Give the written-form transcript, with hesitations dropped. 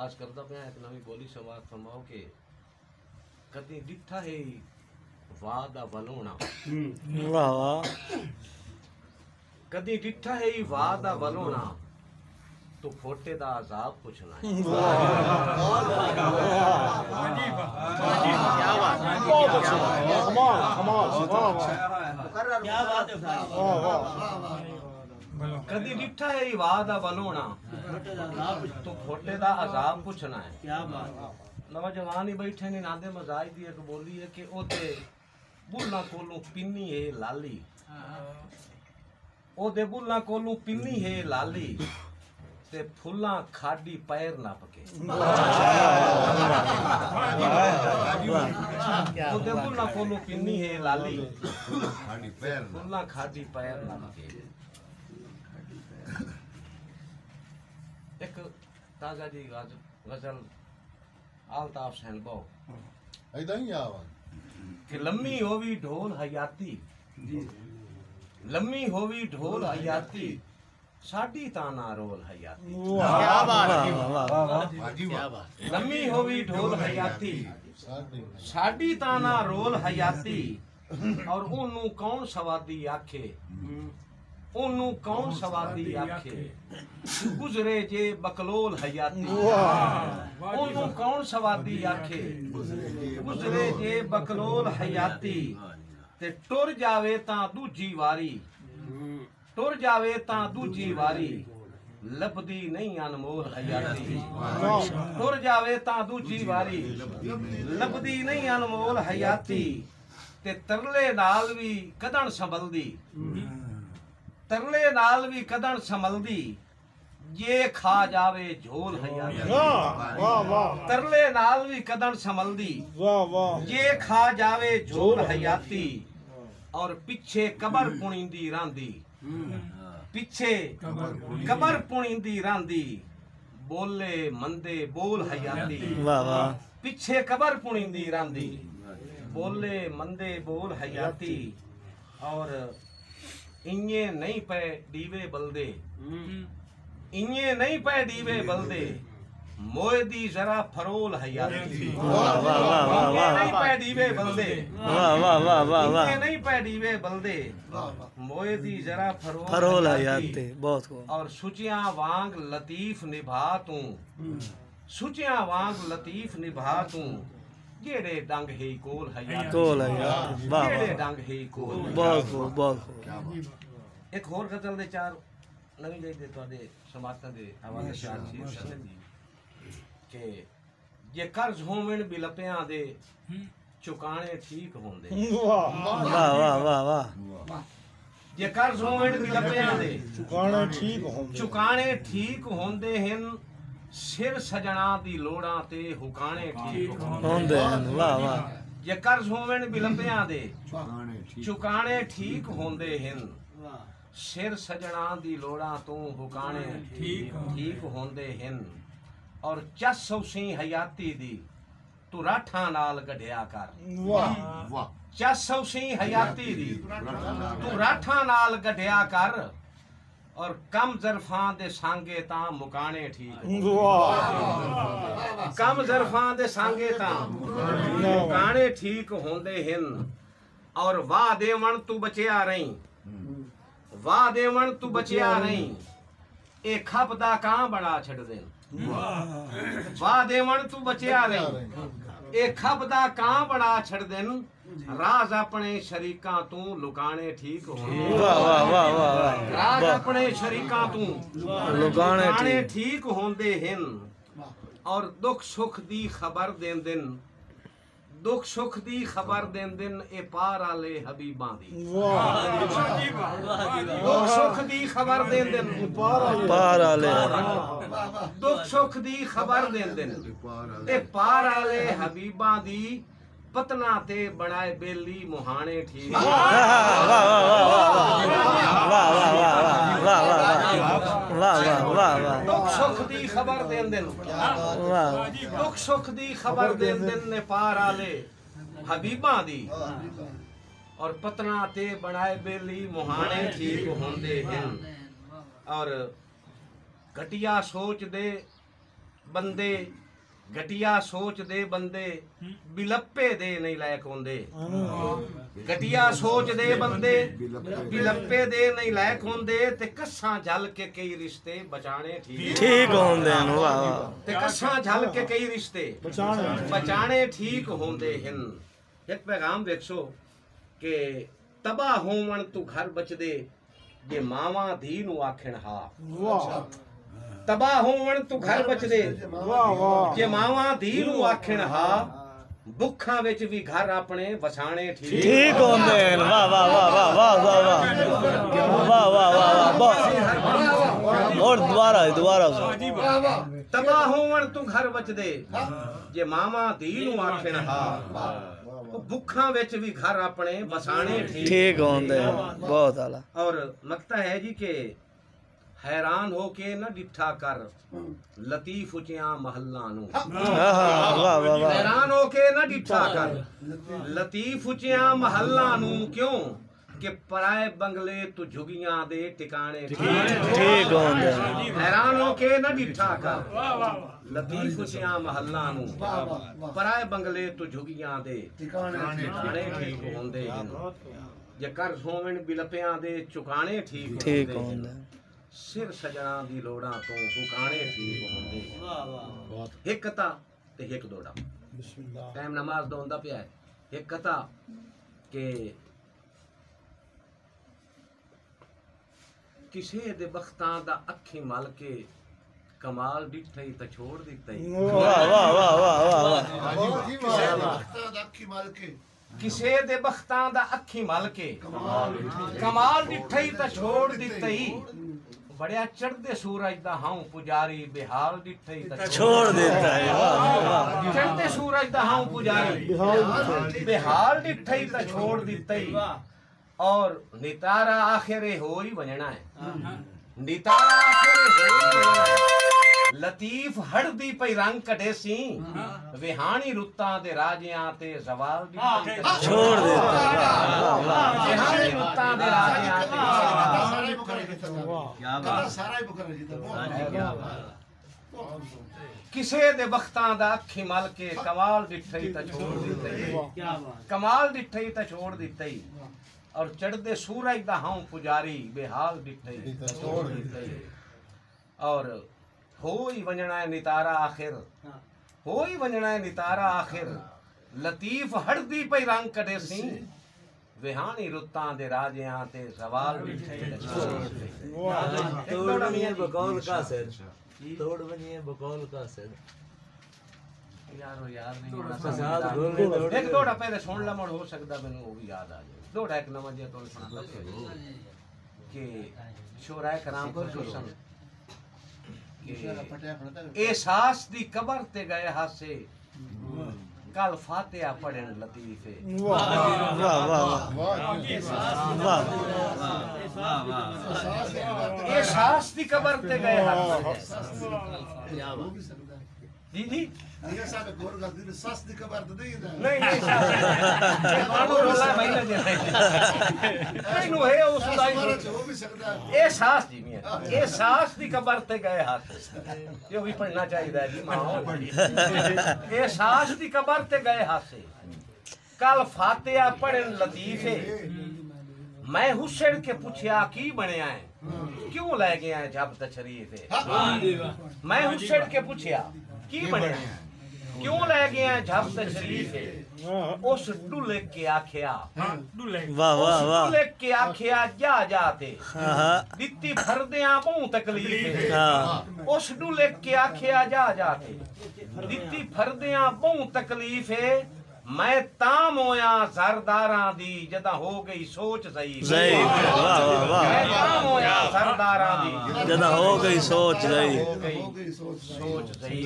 तलाश करता पे एक नवी बोली समाज फरमाओ के कदी डिठा है वाह दा वलोना वाह वाह कदी डिठा है वाह दा वलोना तो फोटे दा अजाब पुछना है। क्या बात है, कमाल कमाल, क्या बात है भाई। कदी डिठा है वाह दा वलोना तो फोटे दा अजाब पुछना है। क्या बात। नौजवान ही बैठे ने नादे मजाई दी एक बोली है कि ओदे बुल्ला कोलू पिन्नी है लाली, ओदे बुल्ला कोलू पिन्नी है लाली ते फुल्ला खाडी पैर ना पके। ओदे बुल्ला कोलू पिन्नी है लाली फुल्ला खाडी पैर ना पके। एक ताजा जी गजल आलताफ हुसैन बहु ऐदा ही आवाज कि लम्मी होवी ढोल हयाती, लम्मी होवी ढोल हयाती साडी ताना रोल हयाती। क्या बात है, क्या बात। लम्मी होवी ढोल हयाती साडी ताना रोल हयाती और ओनू कौन सवादी आखे, ओनू कौन सवादी आखे गुजरे जे बकलोल हयाती। ओनू कौन सवादी आखे गुजरे जे बकलोल हयाती ते टुर जावे तां दूजी वारी, टुर जावे तां दूजी वारी लभदी नहीं अनमोल हयाती। टुर जावे तां दूजी वारी लभदी नहीं अनमोल हयाती ते तरले नाल भी कदन संभलदी, तरले नाल भी कदन संभलदी ये खा जावे झोल हयाती। तरले नाल भी कदन संभलदी ये खा जावे झोल हयाती और पीछे कबर पुणींदी रांदी, पीछे कबर पुणींदी रांदी बोले मंदे बोल हयाती। पीछे कबर पुणींदी रांदी बोले मंदे बोल हयाती और इन्हे नहीं पे दीवे बलदे, इन्हे नहीं पे दीवे बलदे मोए दी जरा फरोल हयाती। इन्हे नहीं पे दीवे बलदे, इन्हे नहीं पे दीवे बलदे मोए दी जरा फरोल हयाती। बहुत खूब। और सुचिया वांग लतीफ निभा तू, सुचिया वांग लतीफ निभा तू जेड़े डंग है कोल हयाती, कोल हयाती। वाह जेड़े वाह, डंग है कोल। बहुत खूब बहुत खूब। एक होर गजल दे चार नवी जाई दे तुहाडे समातां दे हवाले शार सी सनद के जे कर्ज होवन बिलपियां दे चुकाने ठीक होंदे। वाह वाह वाह वाह। जे कर्ज होवन बिलपियां दे चुकाने ठीक होंदे, चुकाने ठीक होंदे हन सिर सजना दी लोड़ां ते हुकाने ठीक होंदे हन। वाह वाह। जे कर्ज होवन बिलपियां दे चुकाने ठीक होंदे हन सिर सजना दी लोड़ां तो हुकाने ठीक होंदे हन और चस सौसी हयाती दी तू राठा नाल गढ़िया कर। वाह चस सौसी हयाती दी तू राठा नाल गढ़िया कर और कम जरफां दे सांगे तां मुकाने ठीक। कम जरफां दे सांगे तां मुकाने ठीक होंदे हन और वाह देवण तू बचिया रही, वाह देवण तू बचिया रही ए खप दा कां बना छड़ दे। वाह देवण तू बचिया रही ए खप दा कां बना छड़ देन राज अपने शरीकां तू लुकाने ठीक होंदे। राज अपने शरीकां तू लुकाने ठीक होंदे हन और दुख सुख दी खबर देन दिन, दुख सुख दी खबर देन दिन ए पार आले हबीबां दी। दुख सुख दी खबर देन दिन पार आले, दुख सुख दी खबर देन दिन ए पार आले हबीबां दी पतना ते बनाए बेली मुहाने ठीक। दुख सुख दी खबर देन दिन, दुख सुख दी खबर देन दिन ने पार आले हबीबां दी और पतना ते बनाए बेली मुहाने ठीक होंदे हन और घटिया सोच दे ਬੰਦੇ घटिया सोच दे बंदे बिलप्पे दे नहीं लायक होंदे घटिया सोच दे बंदे बिलप्पे दे नहीं लायक होंदे ते कस्सां झल के कई रिश्ते बचाने ठीक होंदे न वाह वाह ते कस्सां झल के कई रिश्ते बचाने ठीक होंदे हिन। एक पैगाम देखो कि तबाह होवण तू घर बचदे जे मावा धी नु आखण हा तबाह होवण तू घर बचदे जे मावा धी नु आखण हा भुखा विच भी घर अपने वसाने ठीक होंदे न वाह वाह वाह वाह वाह वाह वाह वाह वाह और दोबारा तबाह होवण तू घर बचदे जे मावा धी नु आखण हा भुखा विच भी घर अपने वसाने ठीक होंदे बहुत आला। और मकता है जी के हैरान हो के न डिठा कर लतीफ उचिया महल्ला नू हैरान हो के न डिठा कर लतीफ उचिया महल्ला नू क्यों कि पराए बंगले तू झुगियां दे टिकाने ठीक होंदे हैरान हो के न डिठा कर लतीफ उचिया महल्ला नू पराए बंगले तू झुगियां दे टिकाने ठीक होंदे जे कर होवन बिलपियां दे चुकाने ठीक होंदे सिर सजना दी लोड़ा तो हुकाने ठीक होंदे एक कथा ते एक दोड़ा टाइम नमाज दा हुंदा पिया है। एक कथा के किसे दे बख्तां दा अखी मल के कमाल डिठई त छोड़ दित्तई वाह वाह वाह वाह वाह किसे दे बख्तां दा अखी मल के कमाल डिठई त छोड़ दित्तई बड़िया चढ़दे सूरज दा हां पुजारी बेहाल डिठई त छोड़ देता है वाह वाह चढ़दे सूरज दा हां पुजारी बेहाल डिठई त छोड़ दित्तई और नितारा आखिरे होई वणना है नितारा आखिरे होई वणना है लतीफ हड़दी पई रंग कढे सी विहानी रुत्तां दे राजियां ते जवाल छोड़ देता है विहानी रुत्तां दे राजियां किसे दे बख्तां दा अखी मल के कमाल डिठई त छोड़ दित्तई कमाल डिठई त छोड़ दित्तई और चढ़दे सूरज दा हां पुजारी बेहाल डिठई त छोड़ दित्तई और होई वंजणा है नितारा आखिर होई वंजणा है नितारा आखिर लतीफ हड़दी पई रंग कढे सी विहानी रुत्तां दे राजियां ते सवाल तोड़ बनिए बकौल का सिर तोड़ बनिए बकौल का सिर यारो यार नहीं एक दोड़ा पहले सुन ला मुड़ हो सकदा मैनू वो भी याद आ जाए दोड़ा एक नवा जिहा तोड़ सुना कि शोराए कराम को सुसन एहसास दी कबर ते गए हासे कल फातिहा पढ़न लतीफे वाह वाह वाह एहसास दी कबर ते गए हासे जी जी नहीं एहसास जी एहसास दी कबर ते गए हाथ यो भी पढ़ना चाहिए जी एहसास दी कबर ते गए हासे कल फातिहा पढ़न लतीफे मैं हुसैन के पूछया की बनया है क्यों ले गया है जब तशरीफ है मैं हुसैन के पूछया की बनया क्यों ले गया जब तशरीफ है उस डुले के आखिया वाह वाह वाह डुले के आखिया जा जाते दित्ती फरदियां बहु तकलीफ है उस डुले के आखिया जा जाते दित्ती फरदियां बहु तकलीफ है मैं ताम होया सरदारां दी जदा हो गई सोच सही वाह वाह वाह मैं ताम होया सरदारां दी जदा हो गई सोच सही सोच सही